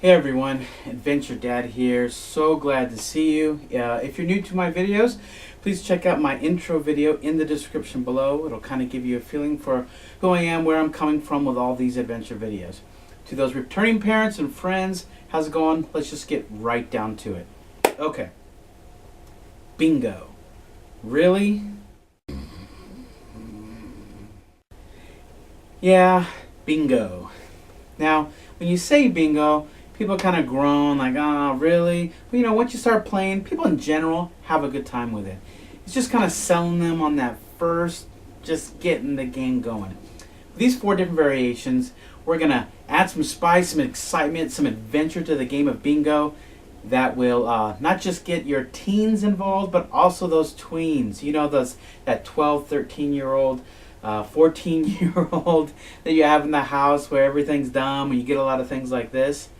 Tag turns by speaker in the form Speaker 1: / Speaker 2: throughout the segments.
Speaker 1: Hey everyone, Adventure Dad here. So glad to see you. If you're new to my videos, please check out my intro video in the description below. It'll kind of give you a feeling for who I am, where I'm coming from with all these adventure videos. To those returning parents and friends, how's it going? Let's just get right down to it. Okay. Bingo. Really? Yeah, bingo. Now, when you say bingo, people kind of groan like, oh, really? But you know, once you start playing, people in general have a good time with it. It's just kind of selling them on that first, just getting the game going. With these 4 different variations, we're going to add some spice, some excitement, some adventure to the game of bingo that will not just get your teens involved, but also those tweens. You know, that 12, 13-year-old, 14-year-old that you have in the house where everything's dumb and you get a lot of things like this.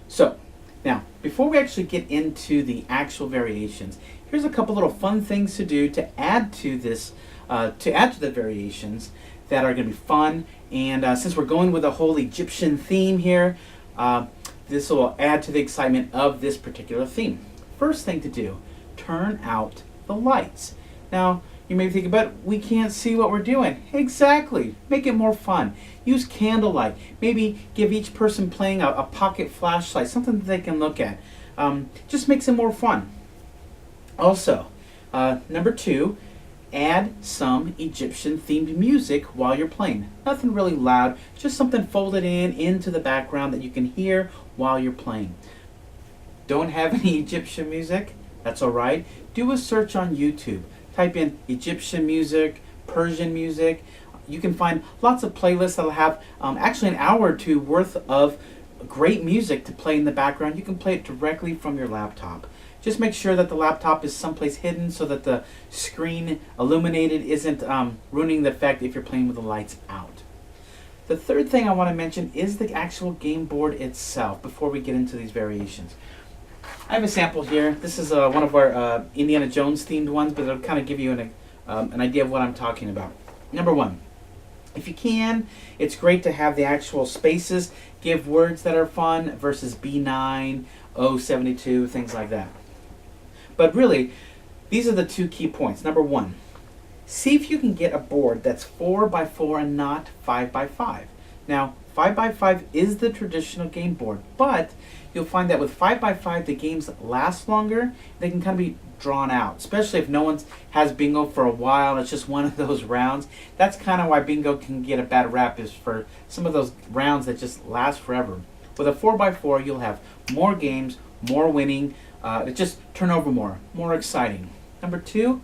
Speaker 1: So, now, before we actually get into the actual variations, here's a couple little fun things to do to add to this, to add to the variations that are going to be fun. And since we're going with a whole Egyptian theme here, this will add to the excitement of this particular theme. First thing to do, turn out the lights. Now, you may think, but we can't see what we're doing. Exactly. Make it more fun. Use candlelight. Maybe give each person playing a pocket flashlight, something that they can look at. Just makes it more fun. Also, number 2, add some Egyptian themed music while you're playing. Nothing really loud, just something folded into the background that you can hear while you're playing. Don't have any Egyptian music? That's alright. Do a search on YouTube. Type in Egyptian music, Persian music. You can find lots of playlists that'll have actually an hour or 2 worth of great music to play in the background. You can play it directly from your laptop. Just make sure that the laptop is someplace hidden so that the screen illuminated isn't ruining the effect if you're playing with the lights out. The third thing I want to mention is the actual game board itself before we get into these variations. I have a sample here. This is one of our Indiana Jones themed ones, but it'll kind of give you an idea of what I'm talking about. Number 1, if you can, it's great to have the actual spaces give words that are fun versus B9, O72, things like that. But really, these are the 2 key points. Number 1, see if you can get a board that's 4x4 and not 5x5. Now, 5x5 is the traditional game board, but you'll find that with 5x5 the games last longer. They can kind of be drawn out, especially if no one has bingo for a while. It's just one of those rounds. That's kind of why bingo can get a bad rap, is for some of those rounds that just last forever. With a 4x4 you'll have more games, more winning, it just turn over more exciting. Number 2,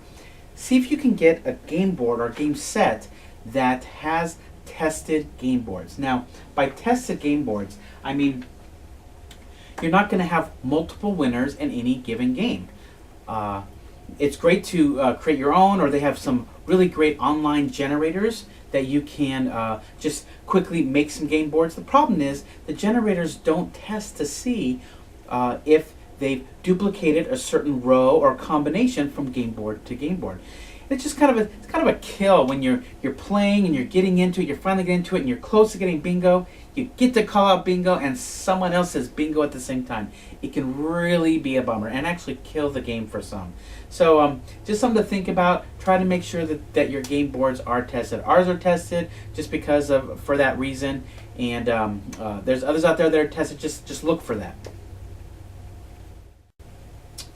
Speaker 1: see if you can get a game board or game set that has tested game boards. Now, by tested game boards, I mean you're not going to have multiple winners in any given game. It's great to create your own, or they have some really great online generators that you can just quickly make some game boards. The problem is the generators don't test to see if they've duplicated a certain row or combination from game board to game board. It's just kind of a kill when you're playing and you're getting into it, you're finally getting into it, and you're close to getting bingo. You get to call out bingo and someone else says bingo at the same time. It can really be a bummer and actually kill the game for some. So just something to think about. Try to make sure that your game boards are tested. Ours are tested just because for that reason, and there's others out there that are tested. Just look for that.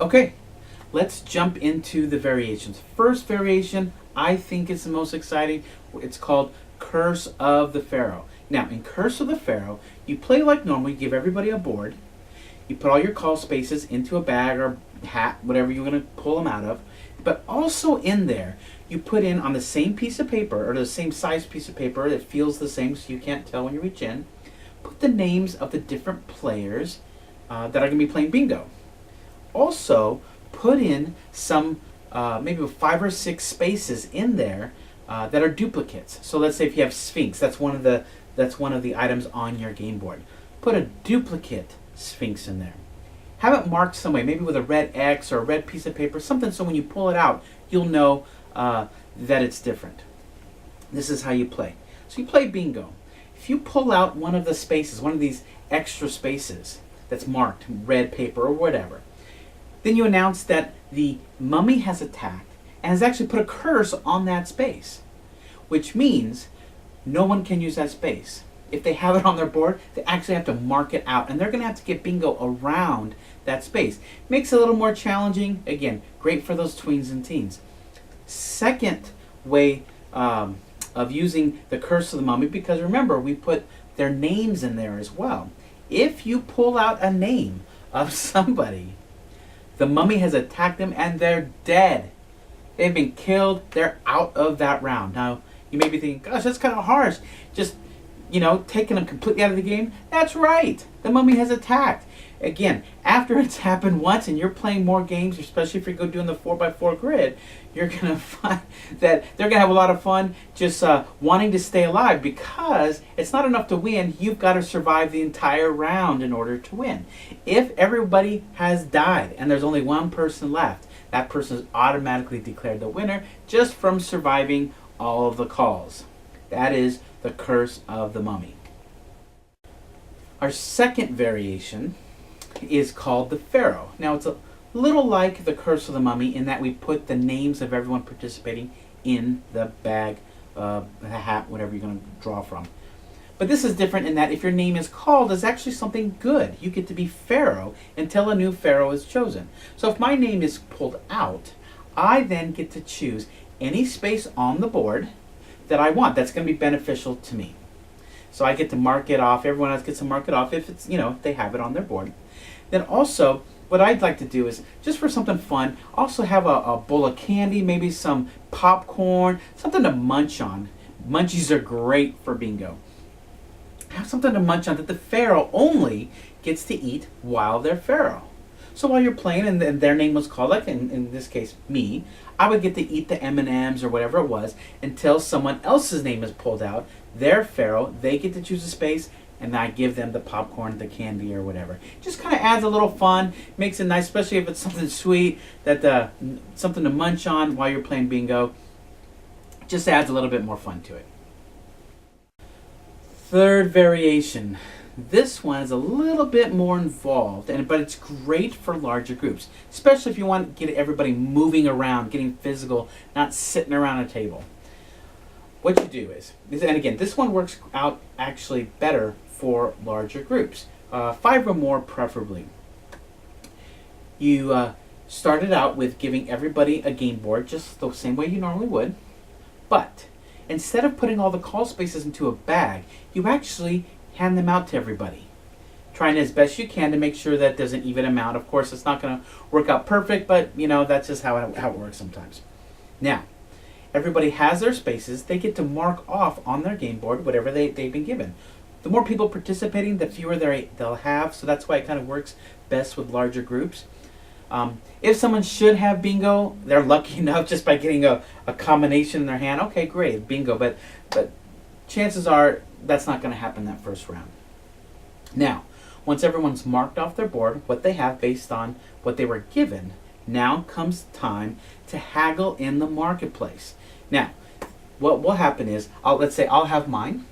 Speaker 1: Okay. Let's jump into the variations. First variation, I think is the most exciting. It's called Curse of the Pharaoh. Now, in Curse of the Pharaoh, you play like normal. You give everybody a board. You put all your call spaces into a bag or hat, whatever you're going to pull them out of. But also in there, you put in on the same piece of paper, or the same size piece of paper that feels the same so you can't tell when you reach in, put the names of the different players that are going to be playing bingo. Also, put in some maybe 5 or 6 spaces in there that are duplicates. So let's say if you have Sphinx, that's one of the items on your game board. Put a duplicate Sphinx in there. Have it marked some way, maybe with a red X or a red piece of paper, something so when you pull it out, you'll know that it's different. This is how you play. So you play bingo. if you pull out one of the spaces, one of these extra spaces that's marked red paper or whatever, then you announce that the mummy has attacked and has actually put a curse on that space, which means no one can use that space. If they have it on their board, they actually have to mark it out, and they're going to have to get bingo around that space. Makes it a little more challenging. Again, great for those tweens and teens. Second way of using the curse of the mummy, because remember, we put their names in there as well. If you pull out a name of somebody, the mummy has attacked them and they're dead. They've been killed. They're out of that round. Now, you may be thinking, gosh, that's kind of harsh. Just, taking them completely out of the game. That's right. The mummy has attacked. Again, after it's happened once and you're playing more games, especially if you go doing the 4x4 grid, you're going to find that they're going to have a lot of fun just wanting to stay alive, because it's not enough to win. You've got to survive the entire round in order to win. If everybody has died and there's only one person left, that person is automatically declared the winner just from surviving all of the calls. That is the curse of the mummy. Our second variation is called the Pharaoh. Now, it's a little like the curse of the mummy in that we put the names of everyone participating in the bag, the hat, whatever you're going to draw from. But this is different in that if your name is called, it's actually something good. You get to be Pharaoh until a new Pharaoh is chosen. So if my name is pulled out, I then get to choose any space on the board that I want that's going to be beneficial to me. So I get to mark it off. Everyone else gets to mark it off if it's, if they have it on their board. Then also, what I'd like to do is, just for something fun, also have a bowl of candy, maybe some popcorn, something to munch on. Munchies are great for bingo. Have something to munch on that the Pharaoh only gets to eat while they're Pharaoh. So while you're playing and their name was called, like in this case, me, I would get to eat the M&Ms or whatever it was until someone else's name is pulled out. They're Pharaoh, they get to choose a space, and I give them the popcorn, the candy, or whatever. Just kind of adds a little fun, makes it nice, especially if it's something sweet, that something to munch on while you're playing bingo. Just adds a little bit more fun to it. Third variation. This one is a little bit more involved, but it's great for larger groups, especially if you want to get everybody moving around, getting physical, not sitting around a table. What you do is, and again, this one works out actually better for larger groups, 5 or more preferably. You started out with giving everybody a game board, just the same way you normally would, but instead of putting all the call spaces into a bag, you actually hand them out to everybody, trying as best you can to make sure that there's an even amount. Of course, it's not going to work out perfect, but that's just how it works sometimes. Now, everybody has their spaces. They get to mark off on their game board whatever they've been given. The more people participating, the fewer they'll have, so that's why it kind of works best with larger groups. If someone should have bingo, they're lucky enough just by getting a combination in their hand. Okay, great, bingo, but chances are that's not going to happen that first round. Now, once everyone's marked off their board what they have based on what they were given, now comes time to haggle in the marketplace. Now, what will happen is, let's say I'll have mine,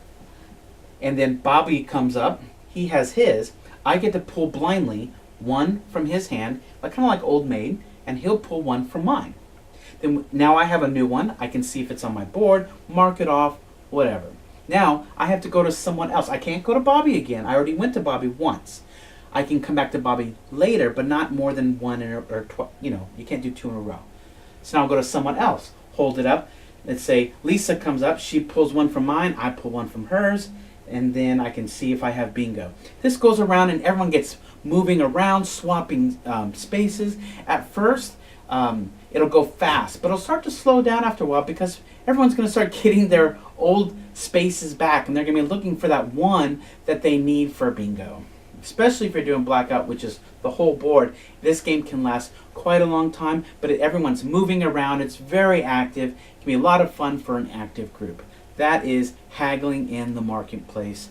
Speaker 1: and then Bobby comes up, he has his. I get to pull blindly one from his hand, kind of like Old Maid, and he'll pull one from mine. Then now I have a new one. I can see if it's on my board, mark it off, whatever. Now I have to go to someone else. I can't go to Bobby again. I already went to Bobby once. I can come back to Bobby later, but not more than one you can't do 2 in a row. So now I'll go to someone else, hold it up. Let's say Lisa comes up, she pulls one from mine, I pull one from hers, and then I can see if I have bingo. This goes around and everyone gets moving around, swapping spaces. At first, it'll go fast, but it'll start to slow down after a while because everyone's going to start getting their old spaces back, and they're going to be looking for that one that they need for bingo. Especially if you're doing blackout, which is the whole board. This game can last quite a long time, but everyone's moving around. It's very active. It can be a lot of fun for an active group. That is haggling in the marketplace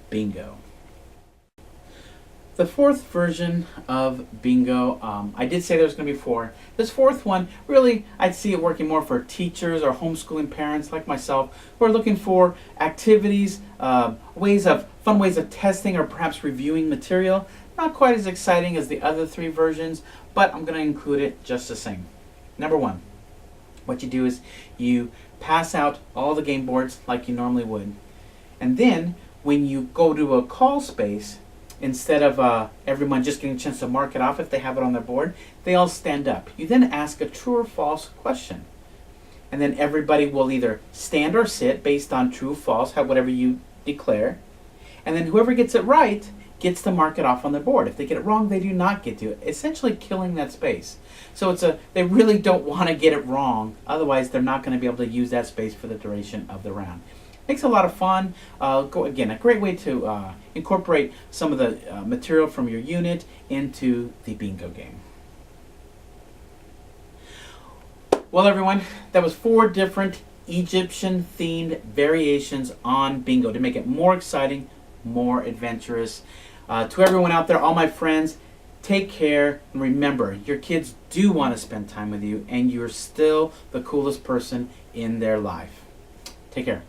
Speaker 1: bingo. the fourth version of bingo, I did say there's going to be four. This fourth one, really, I'd see it working more for teachers or homeschooling parents like myself who are looking for activities, fun ways of testing or perhaps reviewing material. Not quite as exciting as the other three versions, but I'm going to include it just the same. Number one, what you do is you pass out all the game boards like you normally would. And then when you go to a call space, instead of everyone just getting a chance to mark it off if they have it on their board, they all stand up. You then ask a true or false question. And then everybody will either stand or sit based on true, false, whatever you declare. And then whoever gets it right gets to mark it off on their board. If they get it wrong, they do not get to, essentially killing that space. So they really don't want to get it wrong, otherwise they're not going to be able to use that space for the duration of the round. Makes a lot of fun. A great way to incorporate some of the material from your unit into the bingo game. Well, everyone, that was 4 different Egyptian-themed variations on bingo to make it more exciting, more adventurous. To everyone out there, all my friends, take care, and remember, your kids do want to spend time with you, and you're still the coolest person in their life. Take care.